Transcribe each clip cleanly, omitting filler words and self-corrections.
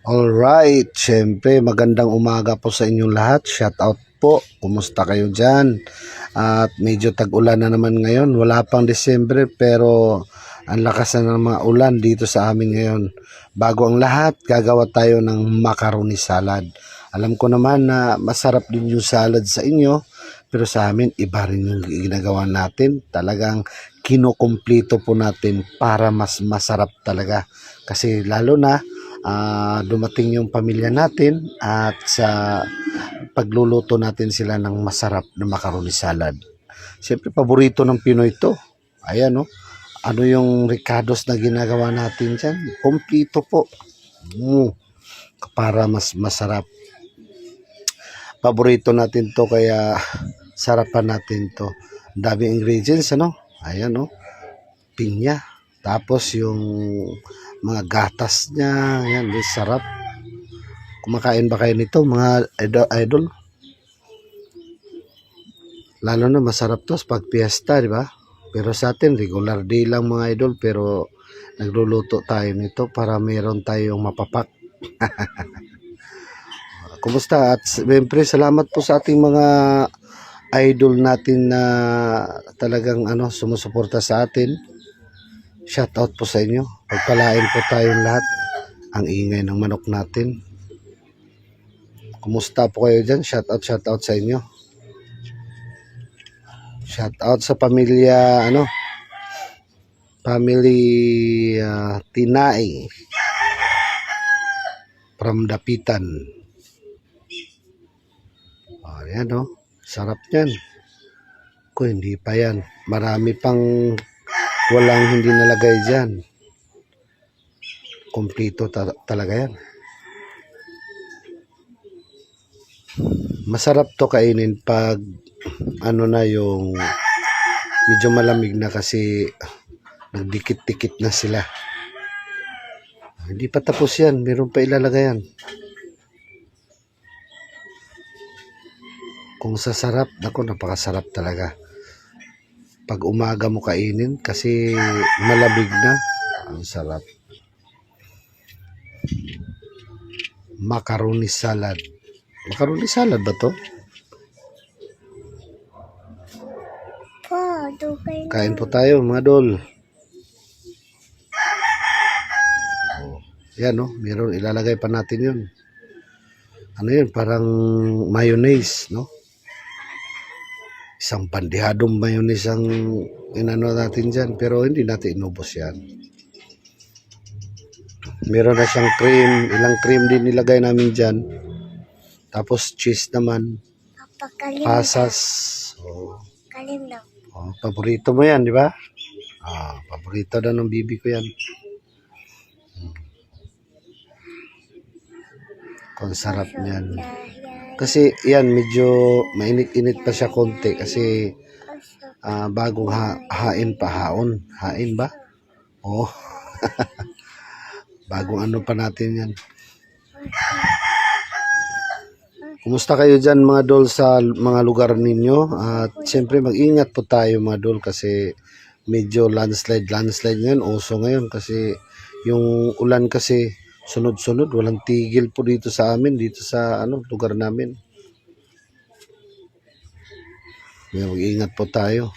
Alright, syempre magandang umaga po sa inyong lahat. Shout out po. Kumusta kayo dyan? At medyo tag-ulan na naman ngayon. Wala pang Disyembre pero ang lakas na ng mga ulan dito sa amin ngayon. Bago ang lahat, gagawa tayo ng macaroni salad. Alam ko naman na masarap din yung salad sa inyo, pero sa amin iba rin yung ginagawa natin. Talagang kinukumplito po natin para mas masarap talaga. Kasi lalo na dumating yung pamilya natin at sa pagluluto natin sila ng masarap na macaroni salad. Siyempre, paborito ng Pinoy ito. Ayan, no? Ano yung ricados na ginagawa natin dyan? Kompleto po. Para mas masarap. Paborito natin to kaya sarapan natin to. Daming ingredients, ano? Ayan, no? Pinya. Tapos yung mga gatas niya, yan, sarap. Kumakain ba kayo nito, mga idol? Lalo na masarap to pag piyesta, di ba? Pero sa atin, regular day lang mga idol, pero nagluluto tayo nito para meron tayong mapapak. Kumusta? At siyempre, salamat po sa ating mga idol natin na talagang sumusuporta sa atin. Shout out po sa inyo. Pagpalain po tayong lahat. Ang ingay ng manok natin. Kumusta po kayo dyan? Shout out sa inyo. Shout out sa pamilya, family Tinay from Dapitan. Ayan, sarap yan. Hindi pa yan. Marami pang walang hindi nalagay dyan. Kompleto talaga yan. Masarap to kainin pag na yung medyo malamig na kasi nagdikit-dikit na sila. Hindi pa tapos yan. Meron pa ilalagay yan. Kung sa sarap, napakasarap talaga. Pag umaga mo kainin kasi malamig na, ang sarap. Macaroni salad. Macaroni salad ba to? Kain po tayo mga dol. Yan, meron ilalagay pa natin yun. Ano yun? Parang mayonnaise, no? Isang bandihadong mayonnaise ang natin dyan, pero hindi natin inubos yan. Meron na siyang cream, ilang cream din nilagay namin dyan. Tapos cheese naman, pasas. Paborito mo yan, di ba? Paborito na ng bibi ko yan. Kung sarap niyan. Kasi yan, medyo mainit-init pa siya konti kasi bagong hain pa, hain ba? Bagong pa natin yan. Kumusta kayo dyan mga dol sa mga lugar ninyo? At siyempre mag-ingat po tayo mga dol kasi medyo landslide ngayon, uso ngayon kasi yung ulan kasi sunod-sunod, walang tigil po dito sa amin, dito sa lugar namin. Mag-ingat po tayo.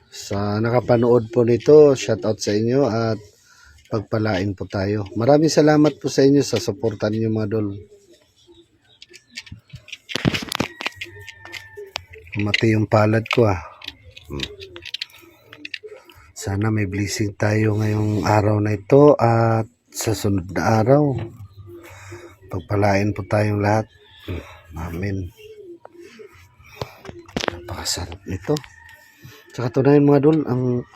Sa nakapanood po nito, shout out sa inyo at pagpalain po tayo. Maraming salamat po sa inyo sa suporta ninyo mga dol. Mati yung palad ko Sana may blessing tayo ngayong araw na ito at sa sunod na araw. Pagpalain po tayong lahat. Amen. Napakasarap nito. Tsaka tunayan mga dol, ang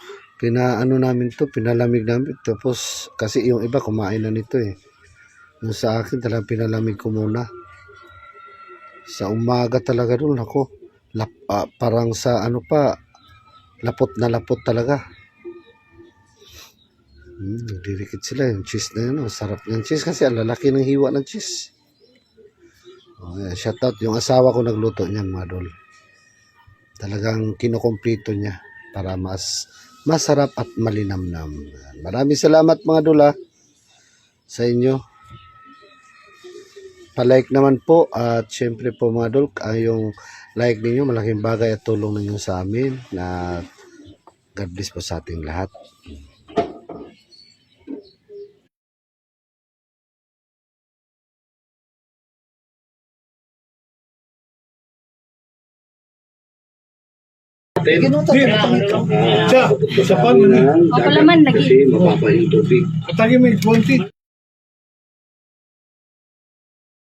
namin to, pinalamig namin. Tapos kasi yung iba kumain na nito Yung sa akin talagang pinalamig ko muna. Sa umaga talaga dol, parang sa lapot na lapot talaga. Nagdidikit sila yung cheese na yun. Sarap ng cheese kasi ang lalaki ng hiwa ng cheese. Shout out yung asawa ko nagluto niyan mga dol. Talagang kinukumplito niya para mas masarap at malinamnam. Maraming salamat mga dol sa inyo. Pa-like naman po at syempre po mga idol, yung like ninyo malaking bagay at tulong ninyo sa amin na God bless po sa ating lahat. Siya, isa pa man. Ako laman lagi. Kasi mababa yung tubig. Katagi may konti.